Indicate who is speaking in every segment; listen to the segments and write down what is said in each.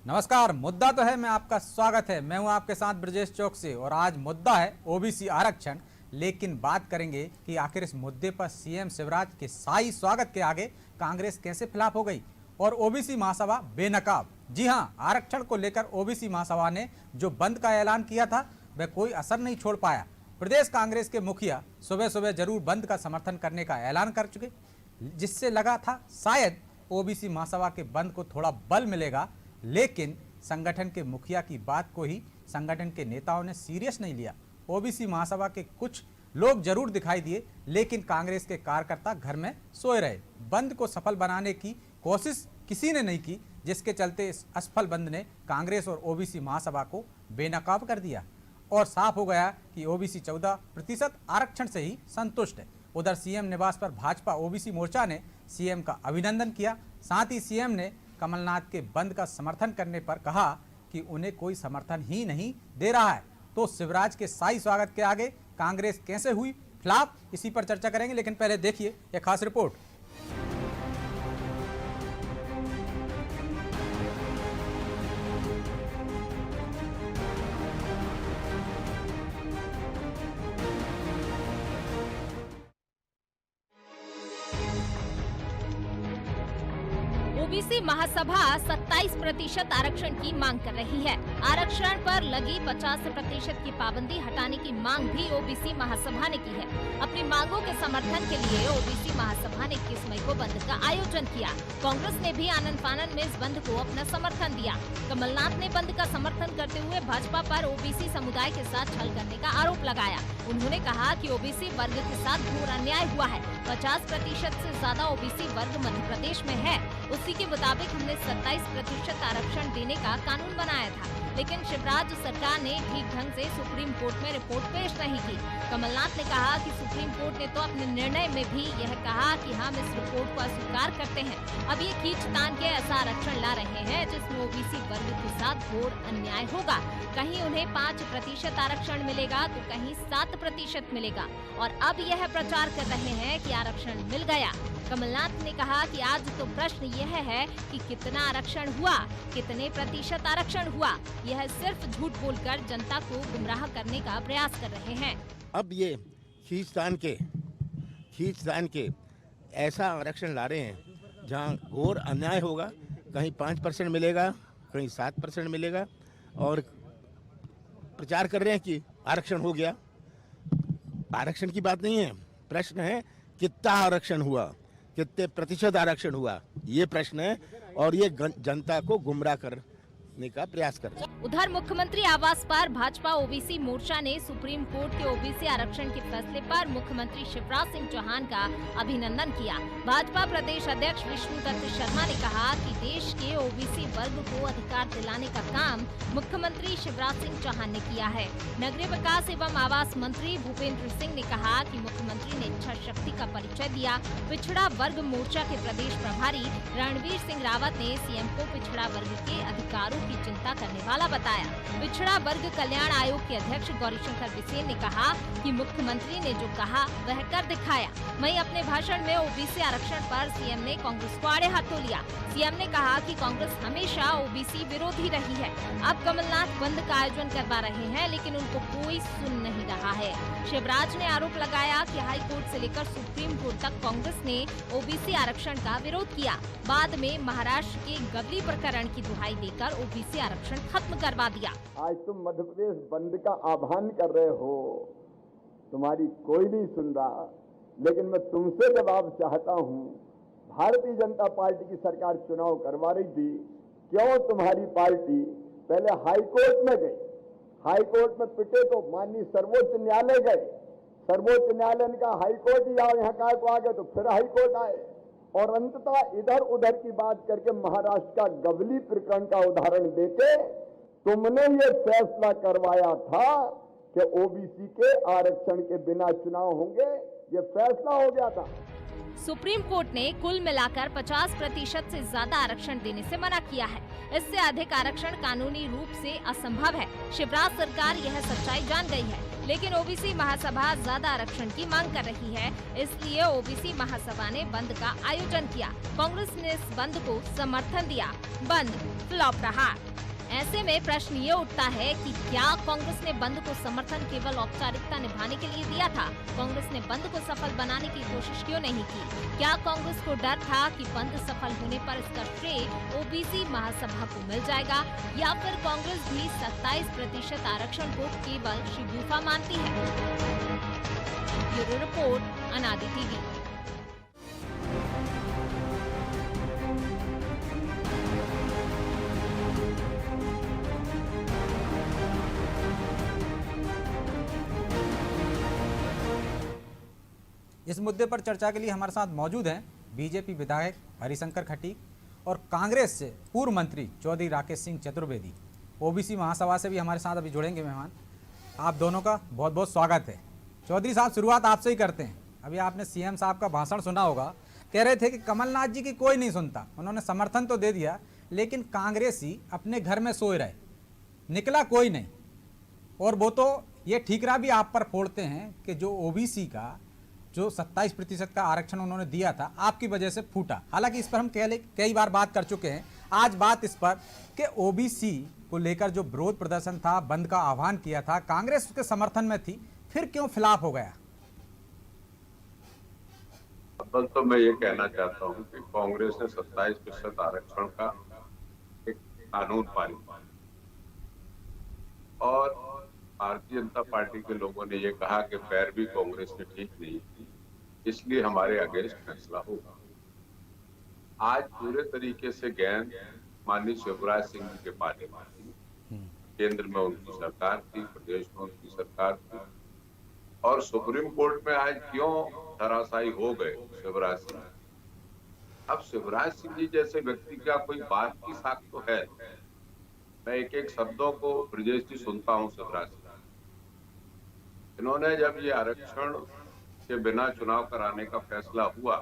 Speaker 1: नमस्कार। मुद्दा तो है, मैं आपका स्वागत है। मैं हूं आपके साथ ब्रजेश चौक से और आज मुद्दा है ओबीसी आरक्षण। लेकिन बात करेंगे कि आखिर इस मुद्दे पर सीएम शिवराज के शाही स्वागत के आगे कांग्रेस कैसे फ्लॉप हो गई और ओबीसी महासभा बेनकाब। जी हां, आरक्षण को लेकर ओबीसी महासभा ने जो बंद का ऐलान किया था वह कोई असर नहीं छोड़ पाया। प्रदेश कांग्रेस के मुखिया सुबह सुबह जरूर बंद का समर्थन करने का ऐलान कर चुके, जिससे लगा था शायद ओबीसी महासभा के बंद को थोड़ा बल मिलेगा। लेकिन संगठन के मुखिया की बात को ही संगठन के नेताओं ने सीरियस नहीं लिया। ओबीसी महासभा के कुछ लोग जरूर दिखाई दिए, लेकिन कांग्रेस के कार्यकर्ता घर में सोए रहे। बंद को सफल बनाने की कोशिश किसी ने नहीं की, जिसके चलते इस असफल बंद ने कांग्रेस और ओबीसी महासभा को बेनकाब कर दिया और साफ हो गया कि ओबीसी 14% आरक्षण से ही संतुष्ट है। उधर सीएम निवास पर भाजपा ओबीसी मोर्चा ने सीएम का अभिनंदन किया। साथ ही सीएम ने कमलनाथ के बंद का समर्थन करने पर कहा कि उन्हें कोई समर्थन ही नहीं दे रहा है। तो शिवराज के शाही स्वागत के आगे कांग्रेस कैसे हुई फ्लॉप, इसी पर चर्चा करेंगे। लेकिन पहले देखिए एक खास रिपोर्ट।
Speaker 2: ओबीसी महासभा 27% आरक्षण की मांग कर रही है। आरक्षण पर लगी 50% की पाबंदी हटाने की मांग भी ओबीसी महासभा ने की है। अपनी मांगों के समर्थन के लिए ओबीसी महासभा ने 21 मई को बंद का आयोजन किया। कांग्रेस ने भी आनन फानन में इस बंद को अपना समर्थन दिया। कमलनाथ ने बंद का समर्थन करते हुए भाजपा पर ओबीसी समुदाय के साथ छल करने का आरोप लगाया। उन्होंने कहा कि ओबीसी वर्ग के साथ घोर अन्याय हुआ है। 50% से ज्यादा ओबीसी वर्ग मध्य प्रदेश में है। उसी के मुताबिक हमने 27% आरक्षण देने का कानून बनाया था, लेकिन शिवराज सरकार ने ठीक ढंग से सुप्रीम कोर्ट में रिपोर्ट पेश नहीं की। कमलनाथ ने कहा कि सुप्रीम कोर्ट ने तो अपने निर्णय में भी यह कहा कि हम इस रिपोर्ट को अस्वीकार करते हैं। अब ये खींचतान के ऐसा आरक्षण ला रहे हैं जिसमें ओबीसी वर्ग के साथ घोर अन्याय होगा। कहीं उन्हें 5% आरक्षण मिलेगा तो कहीं 7% मिलेगा और अब यह प्रचार कर रहे हैं कि आरक्षण मिल गया। कमलनाथ ने कहा कि आज तो प्रश्न यह है कि कितना आरक्षण हुआ, कितने प्रतिशत आरक्षण हुआ। यह सिर्फ झूठ बोलकर जनता को गुमराह करने का प्रयास कर रहे हैं।
Speaker 3: अब ये खींचतान के ऐसा आरक्षण ला रहे हैं जहां घोर अन्याय होगा। कहीं 5% मिलेगा, कहीं 7% मिलेगा और प्रचार कर रहे हैं कि आरक्षण हो गया। आरक्षण की बात नहीं है, प्रश्न है कितना आरक्षण हुआ, कितने प्रतिशत आरक्षण हुआ, ये प्रश्न है और ये जनता को गुमराह करने का प्रयास कर रहे हैं।
Speaker 2: उधर मुख्यमंत्री आवास पर भाजपा ओबीसी मोर्चा ने सुप्रीम कोर्ट के ओबीसी आरक्षण के फैसले पर मुख्यमंत्री शिवराज सिंह चौहान का अभिनंदन किया। भाजपा प्रदेश अध्यक्ष विष्णुदत्त शर्मा ने कहा कि देश के ओबीसी वर्ग को अधिकार दिलाने का काम मुख्यमंत्री शिवराज सिंह चौहान ने किया है। नगरीय विकास एवं आवास मंत्री भूपेंद्र सिंह ने कहा कि मुख्यमंत्री ने इच्छा शक्ति का परिचय दिया। पिछड़ा वर्ग मोर्चा के प्रदेश प्रभारी रणवीर सिंह रावत ने सीएम को पिछड़ा वर्ग के अधिकारों की चिंता करने वाला बताया। पिछड़ा वर्ग कल्याण आयोग के अध्यक्ष गौरीशंकर बिसेन ने कहा कि मुख्यमंत्री ने जो कहा वह कर दिखाया। वहीं अपने भाषण में ओबीसी आरक्षण पर सीएम ने कांग्रेस को आड़े हाथों लिया। सीएम ने कहा कि कांग्रेस हमेशा ओबीसी विरोधी रही है। अब कमलनाथ बंद का आयोजन करवा रहे हैं, लेकिन उनको कोई सुन नहीं रहा है। शिवराज ने आरोप लगाया कि हाई कोर्ट से लेकर सुप्रीम कोर्ट तक कांग्रेस ने ओबीसी आरक्षण का विरोध किया। बाद में महाराष्ट्र के गवली प्रकरण की दुहाई देकर ओबीसी आरक्षण खत्म करवा दिया।
Speaker 4: आज तुम मध्य प्रदेश बंद का आह्वान कर रहे हो, तुम्हारी कोई नहीं सुन रहा, लेकिन मैं तुमसे जवाब चाहता हूं। भारतीय जनता पार्टी की सरकार चुनाव करवा रही थी, क्यों तुम्हारी पार्टी पहले हाई कोर्ट में गई, हाई कोर्ट में पिटे तो माननीय सर्वोच्च न्यायालय गए, सर्वोच्च न्यायालय ने कहा हाई कोर्ट ही आओ, यहाँ काय को आ गए तो फिर हाई कोर्ट आए और अंततः इधर उधर की बात करके महाराष्ट्र का गवली प्रकरण का उदाहरण देके तुमने ये फैसला करवाया था कि ओबीसी के आरक्षण के बिना चुनाव होंगे। ये फैसला हो गया था।
Speaker 2: सुप्रीम कोर्ट ने कुल मिलाकर 50% से ज्यादा आरक्षण देने से मना किया है। इससे अधिक आरक्षण कानूनी रूप से असंभव है। शिवराज सरकार यह सच्चाई जान गई है, लेकिन ओबीसी महासभा ज्यादा आरक्षण की मांग कर रही है। इसलिए ओबीसी महासभा ने बंद का आयोजन किया। कांग्रेस ने इस बंद को समर्थन दिया। बंद फ्लॉप रहा। ऐसे में प्रश्न ये उठता है कि क्या कांग्रेस ने बंद को समर्थन केवल औपचारिकता निभाने के लिए दिया था? कांग्रेस ने बंद को सफल बनाने की कोशिश क्यों नहीं की? क्या कांग्रेस को डर था कि बंद सफल होने पर इसका श्रेय ओबीसी महासभा को मिल जाएगा, या फिर कांग्रेस भी 27% आरक्षण को केवल शिगुफा मानती है? ब्यूरो रिपोर्ट, अनादि टीवी।
Speaker 1: इस मुद्दे पर चर्चा के लिए हमारे साथ मौजूद हैं बीजेपी विधायक हरिशंकर खटीक और कांग्रेस से पूर्व मंत्री चौधरी राकेश सिंह चतुर्वेदी। ओबीसी महासभा से भी हमारे साथ अभी जुड़ेंगे मेहमान। आप दोनों का बहुत बहुत स्वागत है। चौधरी साहब, शुरुआत आपसे ही करते हैं। अभी आपने सीएम साहब का भाषण सुना होगा, कह रहे थे कि कमलनाथ जी की कोई नहीं सुनता। उन्होंने समर्थन तो दे दिया, लेकिन कांग्रेसी अपने घर में सोए रहे, निकला कोई नहीं। और वो तो ये ठीकरा भी आप पर फोड़ते हैं कि जो ओबीसी का जो 27% का आरक्षण उन्होंने दिया था, आपकी वजह से फूटा। हालांकि इस पर हम कई बार बात कर चुके हैं। आज बात इस पर कि ओबीसी को लेकर जो विरोध प्रदर्शन था, बंद का आह्वान किया था, कांग्रेस उसके समर्थन में थी, फिर क्यों फ्लॉप हो गया?
Speaker 5: अब तो मैं ये कहना चाहता हूँ कि कांग्रेस ने 27% आरक्षण का एक कानून पारित किया और भारतीय जनता पार्टी के लोगों ने ये कहा कि पैरवी कांग्रेस ने ठीक नहीं की, इसलिए हमारे अगेंस्ट फैसला होगा। आज पूरे तरीके से गेंद माननीय शिवराज सिंह जी के पाले में थी। केंद्र में उनकी सरकार थी, प्रदेश में उनकी सरकार थी, और सुप्रीम कोर्ट में आज क्यों धराशायी हो गए शिवराज सिंह? अब शिवराज सिंह जी जैसे व्यक्ति का कोई बात की साख तो है। मैं एक एक शब्दों को ब्रजेश जी सुनता हूँ शिवराज सिंह। इन्होंने जब ये आरक्षण के बिना चुनाव कराने का फैसला हुआ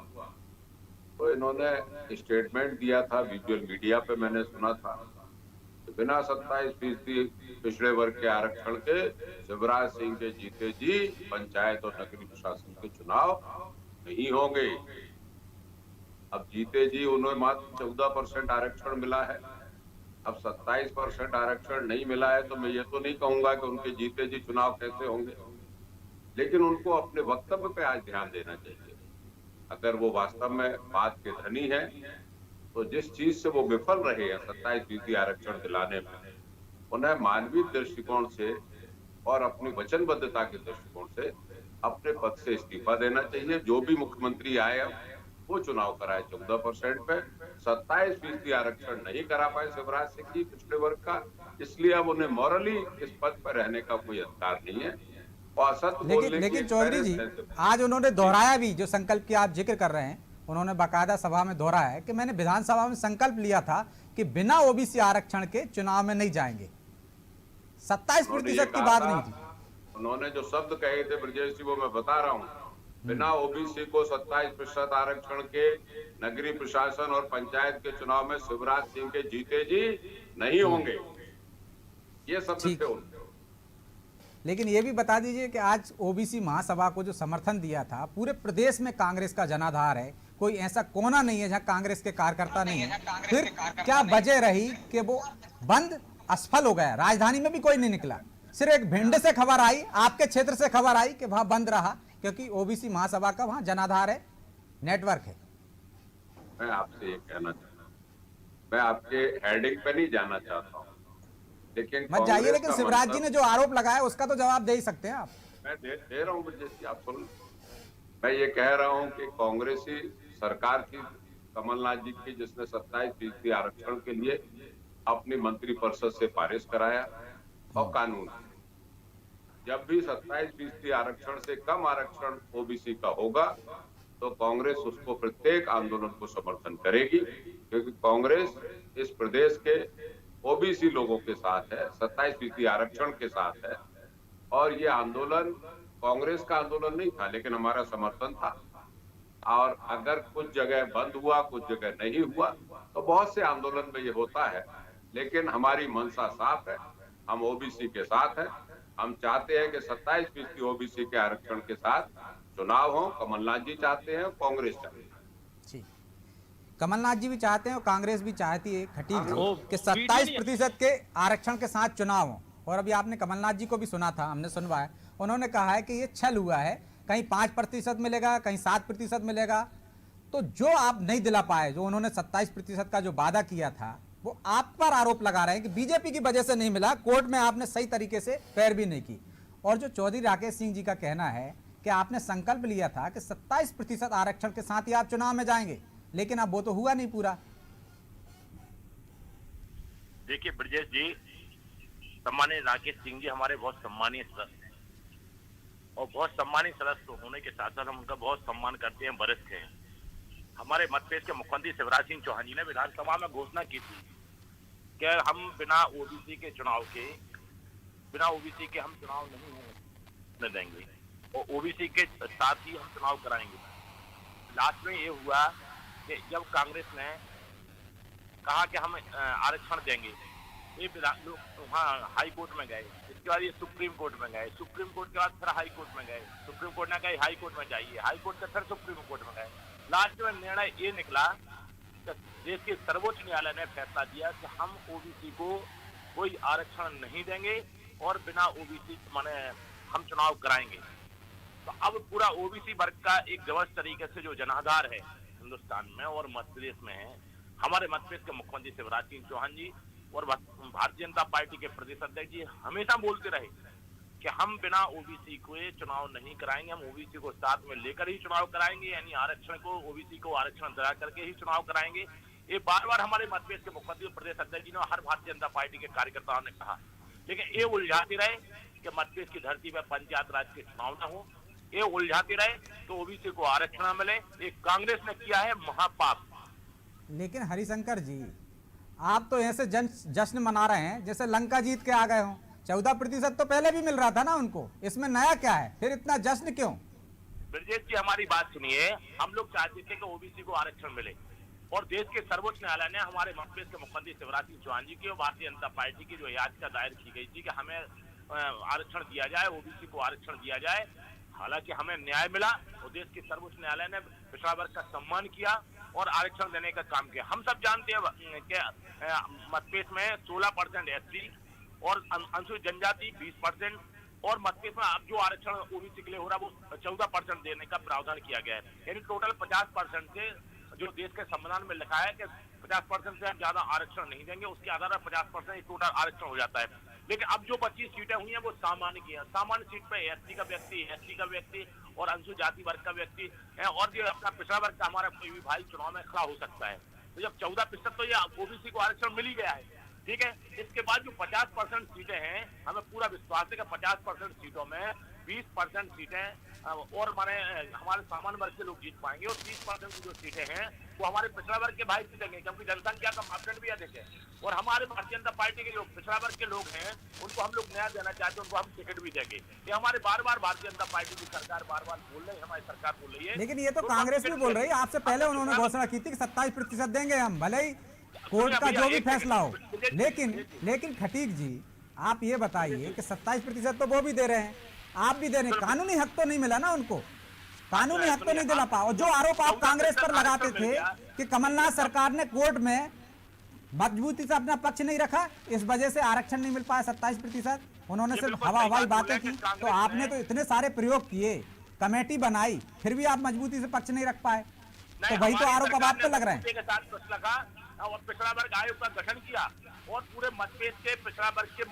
Speaker 5: तो इन्होंने स्टेटमेंट दिया था, विजुअल मीडिया पे मैंने सुना था, बिना 27% पिछड़े वर्ग के आरक्षण के शिवराज सिंह के जीते जी पंचायत और नगरीय प्रशासन के चुनाव नहीं होंगे। अब जीते जी उन्हें मात्र 14% आरक्षण मिला है। अब 27% आरक्षण नहीं मिला है तो मैं ये तो नहीं कहूंगा कि उनके जीते जी चुनाव कैसे होंगे, लेकिन उनको अपने वक्तव्य पे आज ध्यान देना चाहिए। अगर वो वास्तव में बात के धनी है तो जिस चीज से वो विफल रहे हैं 27% आरक्षण दिलाने में, उन्हें मानवीय दृष्टिकोण से और अपनी वचनबद्धता के दृष्टिकोण से अपने पद से इस्तीफा देना चाहिए। जो भी मुख्यमंत्री आए वो चुनाव कराए 14% पे। 27% आरक्षण नहीं करा पाए शिवराज सिंह जी पिछड़े वर्ग का, इसलिए अब उन्हें मॉरली इस पद पर रहने का कोई अधिकार नहीं है।
Speaker 1: लेकिन चौधरी जी, आज उन्होंने दोहराया भी, जो संकल्प की आप जिक्र कर रहे हैं, उन्होंने बाकायदा सभा में दोहराया है कि मैंने विधानसभा में संकल्प लिया था कि बिना ओबीसी आरक्षण के चुनाव में नहीं जाएंगे। 27% की बात नहीं थी।
Speaker 5: उन्होंने जो शब्द कहे थे ब्रजेश जी, वो मैं बता रहा हूँ। बिना ओबीसी को 27% आरक्षण के नगरीय प्रशासन और पंचायत के चुनाव में शिवराज सिंह के जीते जी नहीं होंगे, ये शब्द थे उनके।
Speaker 1: लेकिन ये भी बता दीजिए कि आज ओबीसी महासभा को जो समर्थन दिया था, पूरे प्रदेश में कांग्रेस का जनाधार है, कोई ऐसा कोना नहीं है जहां कांग्रेस के कार्यकर्ता नहीं है। फिर क्या वजह रही कि वो बंद असफल हो गया? राजधानी में भी कोई नहीं निकला, सिर्फ एक भिंड से खबर आई, आपके क्षेत्र से खबर आई कि वहां बंद रहा क्योंकि ओबीसी महासभा का वहां जनाधार है, नेटवर्क है।
Speaker 5: मैं आपसे ये कहना चाहता हूँ, मैं आपके हेडिंग पे नहीं जाना चाहता हूँ, लेकिन
Speaker 1: मत जाइए। लेकिन शिवराज जी ने जो आरोप लगाया उसका तो जवाब दे ही सकते हैं आप।
Speaker 5: मैं दे रहा हूँ ब्रजेश, आप सुन। मैं ये कह रहा हूँ कि कांग्रेसी सरकार थी कमलनाथ जी की, जिसने 27% आरक्षण के लिए अपनी मंत्रिपरिषद से पारित कराया और कानून। जब भी 27% आरक्षण से कम आरक्षण ओबीसी का होगा तो कांग्रेस उसको प्रत्येक आंदोलन को समर्थन करेगी, क्योंकि कांग्रेस इस प्रदेश के ओबीसी लोगों के साथ है, 27% आरक्षण के साथ है। और ये आंदोलन कांग्रेस का आंदोलन नहीं था, लेकिन हमारा समर्थन था। और अगर कुछ जगह बंद हुआ, कुछ जगह नहीं हुआ, तो बहुत से आंदोलन में ये होता है। लेकिन हमारी मंशा साफ है, हम ओबीसी के साथ हैं। हम चाहते हैं कि 27% ओबीसी के आरक्षण के साथ चुनाव हो। कमलनाथ जी चाहते हैं, कांग्रेस चाहती है।
Speaker 1: जी, कमलनाथ जी भी चाहते हैं और कांग्रेस भी चाहती है खटीक जी कि 27% के आरक्षण के साथ चुनाव हो। और अभी आपने कमलनाथ जी को भी सुना था, हमने सुनवाया, उन्होंने कहा है कि ये छल हुआ है, कहीं 5% मिलेगा, कहीं 7% मिलेगा। तो जो आप नहीं दिला पाए, जो उन्होंने 27% का जो वादा किया था, वो आप पर आरोप लगा रहे हैं कि बीजेपी की वजह से नहीं मिला, कोर्ट में आपने सही तरीके से पैरवी नहीं की। और जो चौधरी राकेश सिंह जी का कहना है कि आपने संकल्प लिया था कि 27% आरक्षण के साथ ही आप चुनाव में जाएंगे, लेकिन अब वो तो हुआ नहीं पूरा।
Speaker 6: देखिए ब्रजेश जी, सम्मानीय राकेश सिंह जी हमारे बहुत सम्मानीय सदस्य हैं और बहुत सम्मानीय सदस्य होने के साथ साथ हम उनका बहुत सम्मान करते हैं, वरिष्ठ हैं। हमारे मध्यप्रदेश के मुख्यमंत्री शिवराज सिंह चौहान जी ने विधानसभा में घोषणा की थी कि हम बिना ओबीसी के हम चुनाव नहीं होने देंगे और ओबीसी के साथ ही हम चुनाव कराएंगे। लास्ट में ये हुआ कि जब कांग्रेस ने कहा कि हम आरक्षण देंगे, ये लोग वहाँ हाई कोर्ट में गए, इसके बाद ये सुप्रीम कोर्ट में गए, सुप्रीम कोर्ट के बाद फिर हाई कोर्ट में गए, सुप्रीम कोर्ट ने कहा हाई कोर्ट में जाइए, हाई कोर्ट से फिर सुप्रीम कोर्ट में गए। लास्ट में निर्णय ये निकला कि देश के सर्वोच्च न्यायालय ने फैसला दिया कि हम ओबीसी को कोई आरक्षण नहीं देंगे और बिना ओबीसी माने हम चुनाव कराएंगे। तो अब पूरा ओबीसी वर्ग का एक व्यवस्थित तरीके से जो जनाधार है हिंदुस्तान में और मध्य प्रदेश में है, हमारे मध्य प्रदेश के मुख्यमंत्री शिवराज सिंह चौहान जी और भारतीय जनता पार्टी के प्रदेश अध्यक्ष जी हमेशा बोलते रहे कि हम बिना ओबीसी को चुनाव नहीं कराएंगे, हम ओबीसी को साथ में लेकर ही चुनाव कराएंगे, यानी आरक्षण को ओबीसी को आरक्षण दिला करके ही चुनाव कराएंगे। ये बार बार हमारे मध्य प्रदेश के मुख्यमंत्री प्रदेश अध्यक्ष जी ने हर भारतीय जनता पार्टी के कार्यकर्ताओं ने कहा, लेकिन ये उलझाते रहे कि मध्य प्रदेश की धरती पर पंचायत राज के चुनाव न हो, ये उलझाते रहे तो ओबीसी को आरक्षण न मिले। ये कांग्रेस ने किया है महापाप।
Speaker 1: लेकिन हरिशंकर जी, आप तो ऐसे जश्न मना रहे हैं जैसे लंका जीत के आ गए हो। 14% तो पहले भी मिल रहा था ना उनको, इसमें नया क्या है, फिर इतना जश्न क्यों?
Speaker 6: ब्रजेश जी हमारी बात सुनिए, हम लोग चाहते थे कि ओबीसी को आरक्षण मिले और देश के सर्वोच्च न्यायालय ने हमारे मध्य प्रदेश के मुख्यमंत्री शिवराज सिंह चौहान जी की और भारतीय जनता पार्टी की जो याचिका दायर की गई थी कि हमें आरक्षण दिया जाए, ओबीसी को आरक्षण दिया जाए, हालांकि हमें न्याय मिला और देश के सर्वोच्च न्यायालय ने पिछड़ा वर्ग का सम्मान किया और आरक्षण देने का काम किया। हम सब जानते हैं कि मध्य प्रदेश में 16% एससी और अनुसूचित जनजाति 20% और मध्य प्रदेश में अब जो आरक्षण ओबीसी के लिए हो रहा है वो 14% देने का प्रावधान किया गया है। यानी टोटल 50% से जो देश के संविधान में लिखा है कि 50% से हम ज्यादा आरक्षण नहीं देंगे, उसके आधार पर 50% टोटल आरक्षण हो जाता है। लेकिन अब जो 25 सीटें हुई हैं वो सामान्य की हैं। सामान्य सीट पे एससी का व्यक्ति और अनुसूचित जाति वर्ग का व्यक्ति है और जो अपना पिछड़ा वर्ग का हमारा कोई भी भाई चुनाव में खड़ा हो सकता है। तो जब 14% तो ये ओबीसी को आरक्षण मिल ही गया है, ठीक है। इसके बाद जो 50% सीटें हैं, हमें पूरा विश्वास है कि 50% सीटों में 20% सीटें और माने हमारे सामान्य वर्ग के लोग जीत पाएंगे और 30% की जो सीटें हैं वो हमारे पिछड़ा वर्ग के भाई जीतेंगे, क्योंकि जनसंख्या का मापदंड भी अधिक है। और हमारे भारतीय जनता पार्टी के जो पिछड़ा वर्ग के लोग हैं उनको हम लोग न्याय देना चाहते हैं, उनको हम टिकट भी देंगे। ये हमारे बार बार भारतीय जनता पार्टी की सरकार बार बार बोल रही है, हमारी सरकार बोल रही है।
Speaker 1: लेकिन ये तो कांग्रेस भी बोल रही है, आपसे पहले उन्होंने घोषणा की थी कि 27% देंगे हम, भले ही कोर्ट का जो भी फैसला हो। लेकिन खटीक जी, आप ये बताइए कि 27% तो वो भी दे रहे हैं, आप भी दे रहे हैं, कानूनी हक तो नहीं मिला ना उनको, कानूनी हक तो नहीं दिला पाओ। जो आरोप आप कांग्रेस पर लगाते थे कि कमलनाथ सरकार ने कोर्ट में मजबूती से अपना पक्ष नहीं रखा, इस वजह से आरक्षण नहीं मिल पाया 27%, उन्होंने सिर्फ हवाई बातें की। तो आपने तो इतने सारे प्रयोग किए, कमेटी बनाई, फिर भी आप मजबूती से पक्ष नहीं रख पाए, तो वही तो आरोप अब आप पे लग रहे हैं।
Speaker 6: और पिछड़ा वर्ग आयोग का गठन किया और पूरे मध्य प्रदेश के पिछड़ा वर्ग के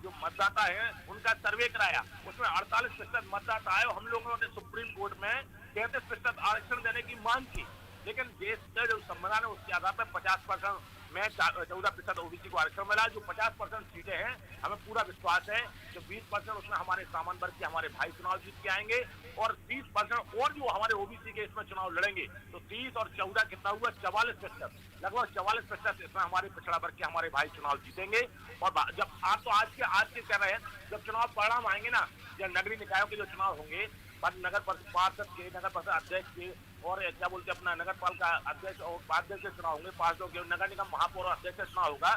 Speaker 6: जो मतदाता हैं उनका सर्वे कराया, उसमें 48% मतदाता आए। हम लोगों ने सुप्रीम कोर्ट में 33% आरक्षण देने की मांग की, लेकिन देश का जो संविधान है उसके आधार पर 50% में 14% ओबीसी को आरक्षण मिला। जो 50% सीटें हैं हमें पूरा विश्वास है कि 20% उसमें हमारे सामान्य वर्ग के हमारे भाई चुनाव जीत के आएंगे और 30% और जो हमारे ओबीसी के इसमें चुनाव लड़ेंगे, तो 30 और 14 कितना हुआ 44%, लगभग 44% इसमें हमारे पिछड़ा वर्ग के हमारे भाई चुनाव जीतेंगे। और जब आप तो आज के कह रहे हैं, जब चुनाव परिणाम आएंगे ना, जब नगरीय निकायों के जो चुनाव होंगे नगर पार्षद के, नगर परिषद अध्यक्ष के और क्या बोलते हैं अपना नगर पालिका अध्यक्ष और उपाध्यक्ष के चुनाव होंगे, 5 लोग, नगर निगम महापौर अध्यक्ष का चुनाव होगा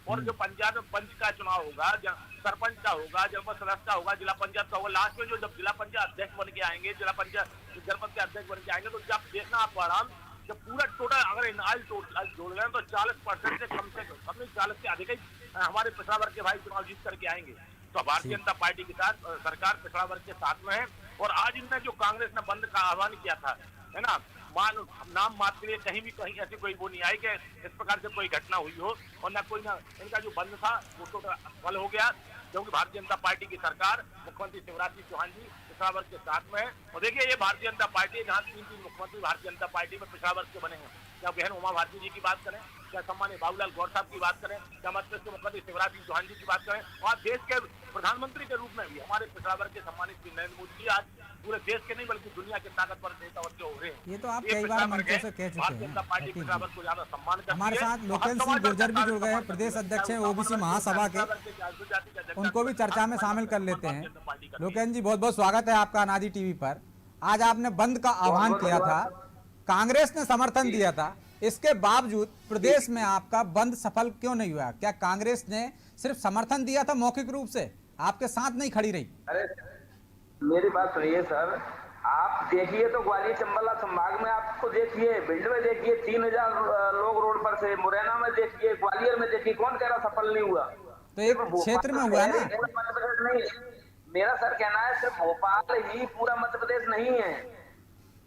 Speaker 6: और जो पंचायत में पंच का चुनाव होगा, सरपंच का होगा, जनपद सदस्य का होगा, जिला पंचायत का होगा। लास्ट में जो जब जिला पंचायत अध्यक्ष बन के आएंगे, जिला पंचायत जनपद के अध्यक्ष बन के आएंगे, तो जब देखना आपको आराम, जब पूरा टोटल अगर टोटल जोड़ गए तो 40% से कम 40 से अधिक ही हमारे पिछड़ा वर्ग के भाई चुनाव जीत करके आएंगे। तो भारतीय जनता पार्टी के साथ सरकार पिछड़ा वर्ग के साथ में है। और आज इनने जो कांग्रेस ने बंद का आह्वान किया था, है ना, नाम मात्र के लिए कहीं ऐसी कोई वो नहीं आई कि इस प्रकार से कोई घटना हुई हो और ना इनका जो बंद था वो तो फल हो गया, क्योंकि भारतीय जनता पार्टी की सरकार मुख्यमंत्री शिवराज सिंह चौहान जी पिछड़ा वर्ग के साथ में है। और देखिए ये भारतीय जनता पार्टी जहाँ 3 मुख्यमंत्री भारतीय जनता पार्टी में पिछड़ा वर्ग के बने हैं, क्या बहन उमा भारती जी की बात करें, क्या सम्मानित बाबूलाल गौर साहब की बात करें, क्या मध्य प्रदेश के मुख्यमंत्री शिवराज सिंह चौहान जी की बात करें, और देश के प्रधानमंत्री के रूप में भी हमारे पिछड़ा वर्ग के सम्मानित श्री नरेंद्र मोदी जी आज पूरे देश के नहीं बल्कि दुनिया के ताकतवर नेता वर्ग के हो रहे हैं।
Speaker 1: ये तो आप कई बार मंचों से कह चुके
Speaker 6: भारतीय जनता पार्टी पिछड़ा वर्ग को ज्यादा सम्मान करती है।
Speaker 1: हमारे साथ लोकेन्द्र सिंह गुर्जर भी जुड़ गए हैं, प्रदेश अध्यक्ष हैं ओबीसी महासभा के, उनको भी चर्चा में शामिल कर लेते हैं। लोकेन्द्र जी बहुत बहुत स्वागत है आपका अनाजी टीवी पर। आज आपने बंद का आह्वान किया था, कांग्रेस ने समर्थन दिया था, इसके बावजूद प्रदेश में आपका बंद सफल क्यों नहीं हुआ? क्या कांग्रेस ने सिर्फ समर्थन दिया था मौखिक रूप से, आपके साथ नहीं खड़ी रही?
Speaker 7: अरे मेरी बात सुनिए सर, आप देखिए तो ग्वालियर चंबल संभाग में आपको देखिए, भिंड में देखिए 3000 लोग रोड पर से, मुरैना में देखिए, ग्वालियर में देखिए, कौन कह रहा सफल नहीं हुआ?
Speaker 1: तो एक क्षेत्र में हुआ ना।
Speaker 7: नहीं, मेरा सर कहना है सिर्फ भोपाल ही पूरा मध्य प्रदेश नहीं है।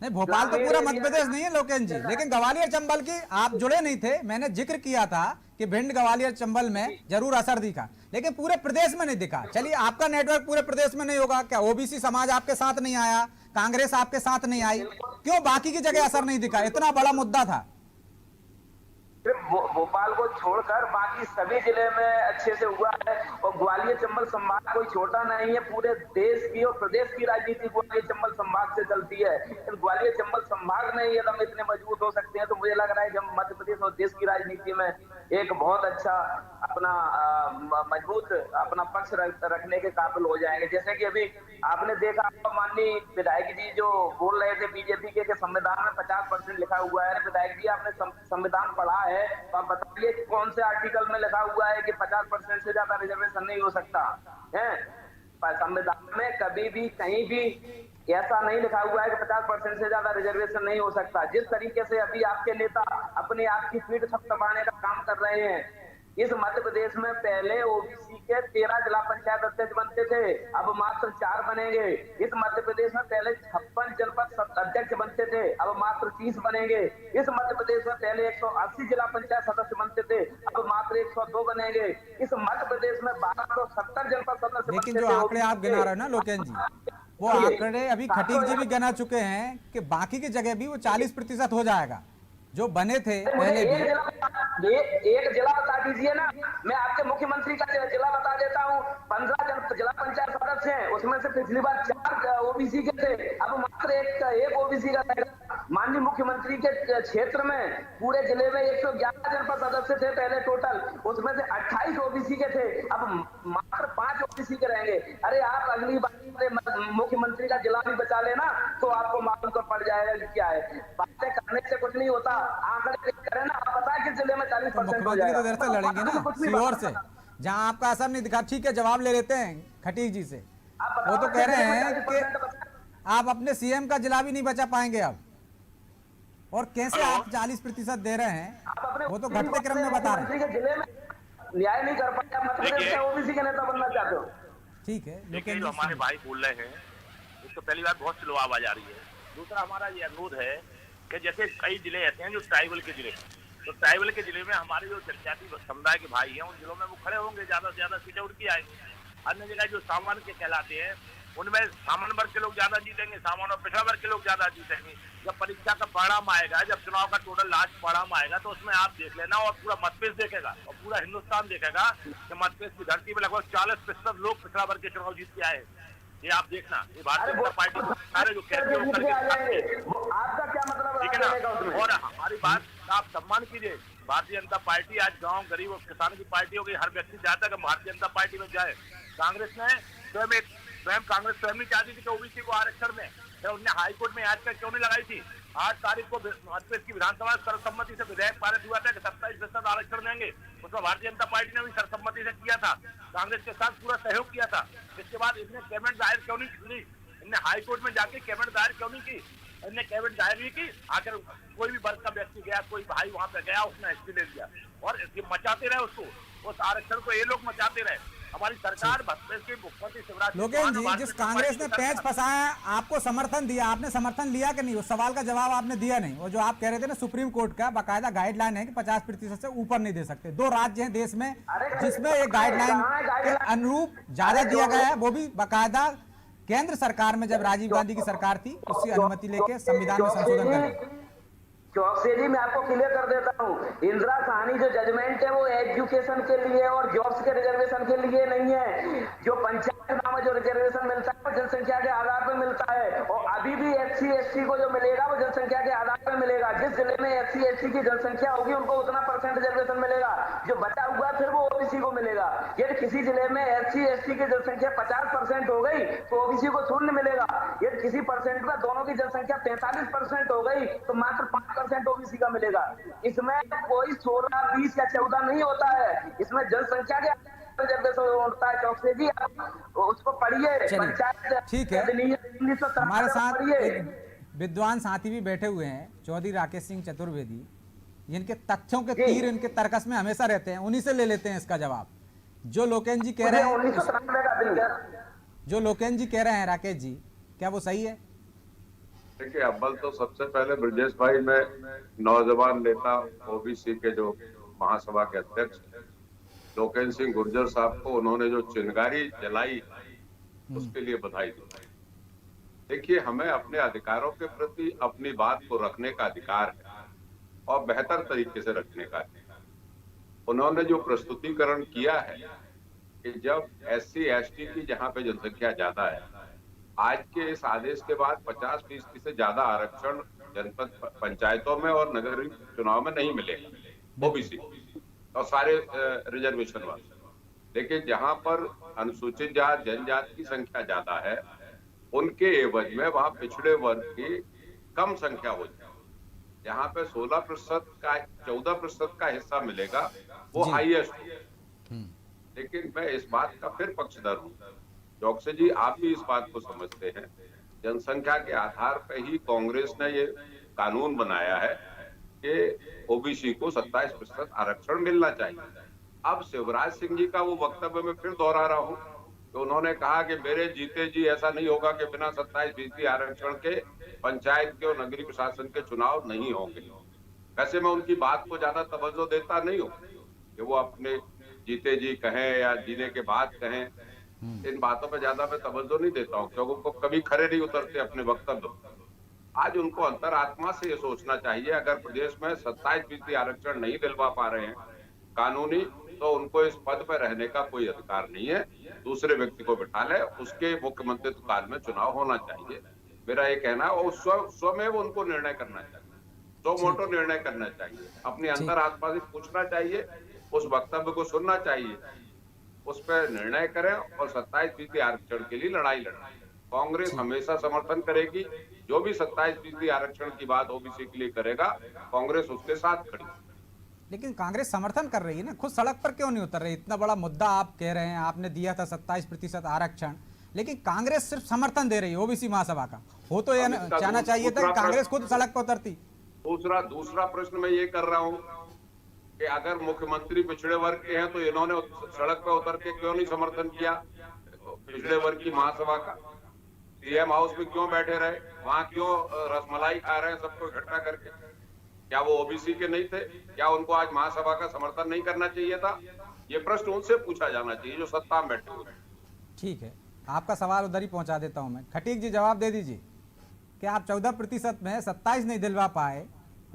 Speaker 1: नहीं, भोपाल तो पूरा मध्य प्रदेश नहीं है लोकेन्द्र जी, लेकिन ग्वालियर चंबल की आप जुड़े नहीं थे। मैंने जिक्र किया था कि भिंड ग्वालियर चंबल में जरूर असर दिखा, लेकिन पूरे प्रदेश में नहीं दिखा। चलिए आपका नेटवर्क पूरे प्रदेश में नहीं होगा, क्या ओबीसी समाज आपके साथ नहीं आया, कांग्रेस आपके साथ नहीं आई, क्यों बाकी की जगह असर नहीं दिखा? इतना बड़ा मुद्दा था।
Speaker 7: सिर्फ भोपाल को छोड़कर बाकी सभी जिले में अच्छे से हुआ है। और ग्वालियर चंबल संभाग कोई छोटा नहीं है, पूरे देश की और प्रदेश की राजनीति ग्वालियर चंबल संभाग से चलती है। ग्वालियर चंबल संभाग में ये हम इतने मजबूत हो सकते हैं, तो मुझे लग रहा है कि हम मध्य प्रदेश और देश की राजनीति में एक बहुत अच्छा अपना मजबूत अपना पक्ष रखने के काबिल हो जाएंगे। जैसे कि अभी आपने देखा, माननीय विधायक जी जो बोल रहे थे बीजेपी के संविधान में 50% लिखा हुआ है। विधायक जी आपने संविधान पढ़ा है, तो आप बताइए कौन से आर्टिकल में लिखा हुआ है कि 50% से ज्यादा रिजर्वेशन नहीं हो सकता है? संविधान में कभी भी कहीं भी ऐसा नहीं लिखा हुआ है कि 50% से ज्यादा रिजर्वेशन नहीं हो सकता। जिस तरीके से अभी आपके नेता अपने आप की पीठ थपथपाने का काम कर रहे हैं, इस मध्य प्रदेश में पहले ओबीसी के 13 जिला पंचायत अध्यक्ष बनते थे, अब मात्र 4 बनेंगे। इस मध्य प्रदेश में पहले 56 जनपद अध्यक्ष बनते थे, अब मात्र 30 बनेंगे। इस मध्य प्रदेश में पहले 180 जिला पंचायत सदस्य बनते थे, अब मात्र 102 बनेंगे। इस मध्य प्रदेश में 1270 जनपद सदस्य।
Speaker 1: लेकिन जो आंकड़े आप गिना रहे हो ना लोकेन्द्र जी, वो आंकड़े अभी खटीक जी भी गिना चुके हैं कि बाकी की जगह भी वो 40% हो जाएगा जो बने थे पहले भी।
Speaker 7: एक जिला बता दीजिए ना, मैं आपके मुख्यमंत्री का जिला बता देता हूँ। 15 जिला पंचायत सदस्य हैं, उसमें से पिछली बार 4 ओबीसी के थे, अब मात्र एक ओबीसी का रहेगा। माननीय मुख्यमंत्री के क्षेत्र में पूरे जिले में 111 जनपद सदस्य थे पहले टोटल, उसमें से 28 ओबीसी के थे, अब मात्र 5 ओबीसी के रहेंगे। अरे आप अगली बार मुख्यमंत्री का जिला भी बचा लेना तो आपको मालूम तो पड़ जाएगा कि क्या है। बातें करने से कुछ नहीं होता, आंकड़े करें ना, आप बताएं कि जिले में 40% हो जाएगा।
Speaker 1: तो देर से लड़ेंगे ना सीहोर से, जहां आपका असर नहीं दिखा। ठीक है, जवाब ले लेते हैं खटीक जी से। वो तो कह रहे हैं कि आप अपने सीएम का जिला भी नहीं बचा पाएंगे अब, और कैसे आप 40% दे रहे हैं, वो तो घटते क्रम में बता रहे हैं।
Speaker 7: जिले में न्याय नहीं कर पाया, मतलब ओबीसी के नेता बनना चाहते हो?
Speaker 1: ठीक है,
Speaker 6: लेकिन जो हमारे भाई बोल रहे हैं, एक तो पहली बात बहुत स्लो आवाज आ रही है। दूसरा हमारा ये अनुरोध है कि जैसे कई जिले ऐसे हैं जो ट्राइबल के जिले, तो ट्राइबल के जिले में हमारे जो जनजाति समुदाय के भाई हैं, उन जिलों में वो खड़े होंगे, ज्यादा से ज्यादा सीटें उनकी आएंगी। अन्य जगह जो सामान्य के कहलाते हैं, उनमें सामान्य वर्ग के लोग ज्यादा जीतेंगे, सामान्य और पिछड़ा वर्ग के लोग ज्यादा जीतेंगे। जब परीक्षा का परिणाम आएगा, जब चुनाव का टोटल लास्ट परिणाम आएगा, तो उसमें आप देख लेना, और पूरा मध्यप्रदेश देखेगा और पूरा हिंदुस्तान देखेगा कि मध्यप्रदेश की धरती में लगभग 40% लोग पिछड़ा वर्ग के चुनाव जीत के आए। ये आप देखना, ये भारतीय जनता पार्टी सारे जो कहते हैं
Speaker 7: आपका क्या मतलब,
Speaker 6: ठीक है ना। और हमारी बात आप सम्मान कीजिए, भारतीय जनता पार्टी आज गांव गरीब और किसान की पार्टी हो गई। हर व्यक्ति चाहता है कि भारतीय जनता पार्टी में जाए। कांग्रेस ने स्वयं कांग्रेस स्वयं ही चाहती थी कि ओबीसी को आरक्षण में, फिर उन्होंने हाईकोर्ट में याचिका क्यों नहीं लगाई थी? 8 तारीख को मध्यप्रदेश की विधानसभा सर्वसम्मति से विधेयक पारित हुआ था कि 27% आरक्षण देंगे। उसमें भारतीय जनता पार्टी ने भी सर्वसम्मति से किया था, कांग्रेस के साथ पूरा सहयोग किया था। इसके बाद इसने कैबिनेट दायर क्यों नहीं की? इनने हाईकोर्ट में जाके कैबिनेट दायर क्यों नहीं की? इनने कैबिनेट दायर नहीं की। आखिर कोई भी वर्ग का व्यक्ति गया, कोई भाई वहां पे गया, उसने एसपी ले लिया और मचाते रहे उसको, उस आरक्षण को ये लोग मचाते रहे। हमारी सरकार के मुख्यमंत्री शिवराज
Speaker 1: लोकेन जी, जिस कांग्रेस ने पेंच फंसाया, आपको समर्थन दिया, आपने समर्थन लिया कि नहीं? उस सवाल का जवाब आपने दिया नहीं। और जो आप कह रहे थे ना, सुप्रीम कोर्ट का बाकायदा गाइडलाइन है कि 50% से ऊपर नहीं दे सकते। 2 राज्य हैं देश में जिसमें एक गाइडलाइन के अनुरूप ज्यादा दिया गया है, वो भी बाकायदा केंद्र सरकार में जब राजीव गांधी की सरकार थी उसकी अनुमति लेके संविधान में संशोधन कर।
Speaker 7: चौकसी जी, मैं आपको क्लियर कर देता हूँ, इंदिरा साहनी जो जजमेंट है वो एजुकेशन के लिए और जॉब्स के रिजर्वेशन के लिए नहीं है। जो पंचायत नामा जो रिजर्वेशन मिलता है वो जनसंख्या के आधार पर मिलता है, और अभी भी SC ST को जो मिलेगा वो जनसंख्या के आधार पर मिलेगा। जिस जिले में SC ST की जनसंख्या होगी उनको उतना % रिजर्वेशन मिलेगा, जो बचा हुआ फिर वो OBC को मिलेगा। यदि किसी जिले में SC ST की जनसंख्या 50% हो गई तो OBC को शून्य मिलेगा। यदि किसी परसेंट में दोनों की जनसंख्या 43% हो गई तो मात्र 5% OBC का मिलेगा। इसमें कोई 16, 20 या 14 नहीं होता है, इसमें जनसंख्या के रिजर्वेशन होता है। चौकसी जी, आप उसको पढ़िए।
Speaker 1: ठीक है, हमारे साथ एक विद्वान साथी भी बैठे हुए हैं, चौधरी राकेश सिंह चतुर्वेदी, जिनके तथ्यों के तीर इनके तर्कस में हमेशा रहते हैं। उन्हीं से ले लेते हैं इसका जवाब। जो लोकेन जी कह रहे हैं राकेश जी, क्या वो सही है?
Speaker 5: देखिए, अव्वल तो सबसे पहले ब्रजेश भाई, मैं नौजवान नेता OBC के जो महासभा के अध्यक्ष लोकेन सिंह गुर्जर साहब को उन्होंने जो चिंगारी जलाई उसके लिए बधाई दी। देखिए, हमें अपने अधिकारों के प्रति अपनी बात को रखने का अधिकार है और बेहतर तरीके से रखने का अधिकार। उन्होंने जो प्रस्तुतिकरण किया है कि जब SC ST की जहां पे जनसंख्या ज्यादा है, आज के इस आदेश के बाद 50% से ज्यादा आरक्षण जनपद पंचायतों में और नगर चुनाव में नहीं मिलेगा OBC और सारे रिजर्वेशन वाले। लेकिन जहां पर अनुसूचित जात जनजाति की संख्या ज्यादा है, उनके एवज में वहां पिछड़े वर्ग की कम संख्या हो जाए। जहां पे 16% का 14% का हिस्सा मिलेगा वो हाईएस्ट। लेकिन मैं इस बात का फिर पक्षधर हूँ, चौकसी जी आप भी इस बात को समझते हैं, जनसंख्या के आधार पर ही कांग्रेस ने ये कानून बनाया है कि OBC को 27% आरक्षण मिलना चाहिए। अब शिवराज सिंह जी का वो वक्तव्य मैं फिर दोहरा रहा हूँ कि उन्होंने कहा कि मेरे जीते जी ऐसा नहीं होगा कि बिना 27% आरक्षण के पंचायत के और नगरीय प्रशासन के चुनाव नहीं होंगे। वैसे मैं उनकी बात को ज्यादा तवज्जो देता नहीं हूँ कि वो अपने जीते जी कहें या जीने के बाद कहें, इन बातों पे ज्यादा मैं तवज्जो नहीं देता हूँ क्योंकि उनको कभी खरे नहीं उतरते अपने वक्तव्य। आज उनको अंतरात्मा से ये सोचना चाहिए, अगर प्रदेश में 27% आरक्षण नहीं दिलवा पा रहे हैं कानूनी, तो उनको इस पद पर रहने का कोई अधिकार नहीं है। दूसरे व्यक्ति को बिठा ले, उसके मुख्यमंत्रित्व काल में चुनाव होना चाहिए, मेरा ये कहना है। और स्वयं उनको निर्णय करना चाहिए, मोटो निर्णय करना चाहिए, अपनी अंतरात्मा से पूछना चाहिए, उस वक्तव्य को सुनना चाहिए, उस पर निर्णय करें और 27% आरक्षण के लिए लड़ाई लड़ें। कांग्रेस हमेशा समर्थन करेगी, जो भी 27% आरक्षण की बात OBC के लिए करेगा, कांग्रेस उसके साथ खड़ी।
Speaker 1: लेकिन कांग्रेस समर्थन कर रही है ना, खुद सड़क पर क्यों नहीं उतर रही? इतना बड़ा मुद्दा आप कह रहे हैं, आपने दिया था 27% आरक्षण, लेकिन कांग्रेस सिर्फ समर्थन दे रही है OBC महासभा का। हो तो यह जाना चाहिए था कि कांग्रेस खुद सड़क पर उतरती।
Speaker 5: दूसरा प्रश्न मैं ये कर रहा हूँ कि अगर मुख्यमंत्री पिछड़े वर्ग के हैं तो इन्होंने सड़क पर उतर के क्यों नहीं समर्थन किया पिछड़े वर्ग की महासभा का? CM हाउस में क्यों बैठे रहे, वहां क्यों रसमलाई खा रहे हैं सबको इकट्ठा करके? क्या वो OBC के नहीं थे? क्या उनको आज महासभा का समर्थन नहीं करना चाहिए था? ये प्रश्न उनसे पूछा जाना चाहिए जो सत्ता में बैठे हुए।
Speaker 1: ठीक है, आपका सवाल उधर ही पहुंचा देता हूं मैं। खटीक जी जवाब दे दीजिए कि आप 14% में 27 नहीं दिलवा पाए,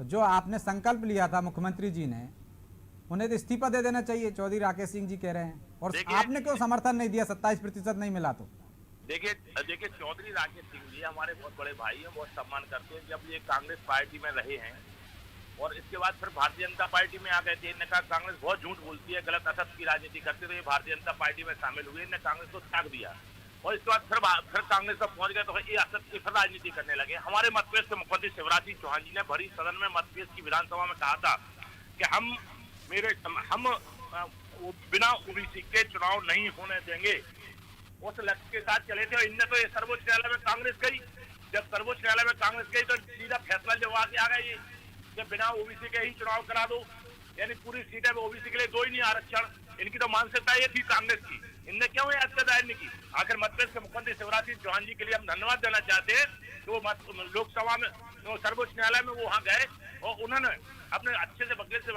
Speaker 1: जो आपने संकल्प लिया था मुख्यमंत्री जी ने, उन्हें तो इस्तीफा दे देना चाहिए, चौधरी राकेश सिंह जी कह रहे हैं, और आपने क्यों समर्थन नहीं दिया? 27% नहीं मिला तो
Speaker 6: देखिए चौधरी राकेश सिंह जी हमारे बहुत बड़े भाई हैं, बहुत सम्मान करते हैं। जब ये कांग्रेस पार्टी में रहे हैं और इसके बाद फिर भारतीय जनता पार्टी में आ गए थे, इन्होंने कहा कांग्रेस बहुत झूठ बोलती है, गलत असत्य की राजनीति करते, तो ये भारतीय जनता पार्टी में शामिल हुए, इन्होंने कांग्रेस को त्याग दिया। और इसके बाद फिर कांग्रेस तक पहुंच गए तो ये असर की फिर राजनीति करने लगे। हमारे मतभेद से मुख्यमंत्री शिवराज सिंह चौहान जी ने भरी सदन में मतभेद की विधानसभा में कहा था कि हम बिना ओबीसी के चुनाव नहीं होने देंगे। उस लक्ष्य के साथ चले थे और इनने तो ये सर्वोच्च न्यायालय में कांग्रेस गई। जब सर्वोच्च न्यायालय में कांग्रेस गई तो सीधा फैसला जो आगे आ गया कि बिना ओबीसी के ही चुनाव करा दो, यानी पूरी सीटें ओबीसी के लिए दो ही नहीं आरक्षण। इनकी तो मानसिकता ये थी कांग्रेस की, इनने क्यों याचिका दायर नहीं की? आखिर मतभेद के मुख्यमंत्री शिवराज सिंह चौहान जी के लिए हम धन्यवाद देना चाहते हैं। तो लोकसभा में सर्वोच्च न्यायालय में वो वहां गए और उन्होंने अपने अच्छे से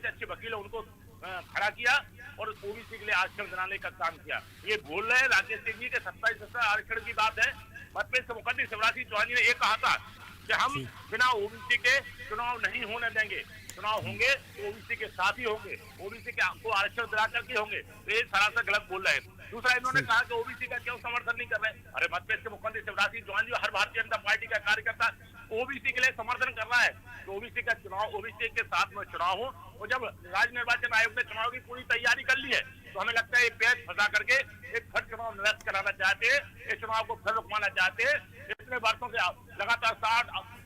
Speaker 6: अच्छे वकील उनको खड़ा किया और ओबीसी के लिए आरक्षण दिलाने का काम किया। ये बोल रहे हैं राकेश सिंह जी के 27% आरक्षण की बात है। मतभेद से मुख्यमंत्री शिवराज सिंह चौहान जी ने ये कहा था कि हम बिना ओबीसी के चुनाव नहीं होने देंगे, चुनाव होंगे तो ओबीसी के साथ ही होंगे, ओबीसी के आपको आरक्षण दिला करके होंगे। तो ये सरासर गलत बोल रहे हैं। दूसरा, इन्होंने कहा कि ओबीसी का क्यों समर्थन नहीं कर रहे? अरे मतभेद के मुख्यमंत्री शिवराज सिंह चौहान जी हर भारतीय जनता पार्टी का कार्यकर्ता ओबीसी के लिए समर्थन कर रहा है तो ओबीसी का चुनाव, ओबीसी के साथ में चुनाव हो। और जब राज्य निर्वाचन आयोग ने चुनाव की पूरी तैयारी कर ली है तो हमें लगता है ये पेच फंसा करके एक फिर चुनाव निरस्त कराना चाहते हैं, इस चुनाव को फिर रुकवाना चाहते हैं। इतने वर्षों से लगातार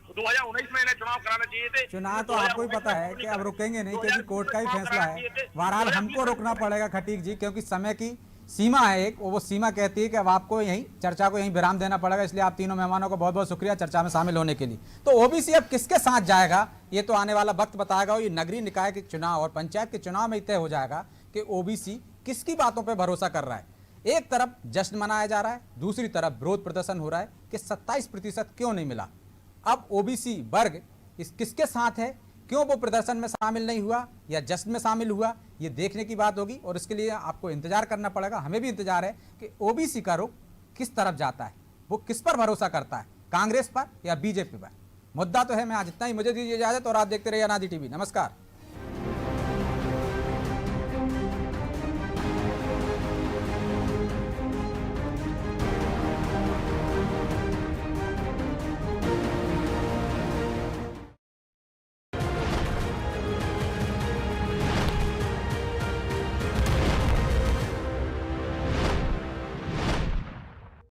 Speaker 6: 2019 में इन्हें चुनाव कराना चाहिए थे।
Speaker 1: चुनाव तो आपको ही पता है कि अब रुकेंगे नहीं क्योंकि कोर्ट का ही फैसला है। बहरहाल हमको रोकना पड़ेगा खटीक जी, क्योंकि समय की सीमा है एक, वो सीमा कहती है कि अब आपको यहीं चर्चा को यहीं विराम देना पड़ेगा। इसलिए आप तीनों मेहमानों को बहुत बहुत शुक्रिया चर्चा में शामिल होने के लिए। तो ओबीसी अब किसके साथ जाएगा ये तो आने वाला वक्त बताएगा। और ये नगरीय निकाय के चुनाव और पंचायत के चुनाव में तय हो जाएगा कि ओबीसी किसकी बातों पर भरोसा कर रहा है। एक तरफ जश्न मनाया जा रहा है, दूसरी तरफ विरोध प्रदर्शन हो रहा है कि 27% क्यों नहीं मिला। अब ओबीसी वर्ग किसके साथ है, क्यों वो प्रदर्शन में शामिल नहीं हुआ या जश्न में शामिल हुआ, ये देखने की बात होगी। और इसके लिए आपको इंतजार करना पड़ेगा, हमें भी इंतजार है कि ओबीसी का रुख किस तरफ जाता है, वो किस पर भरोसा करता है, कांग्रेस पर या बीजेपी पर। मुद्दा तो है। मैं आज इतना ही, मुझे दीजिए इजाजत और आप देखते रहिए अनादि टीवी। नमस्कार।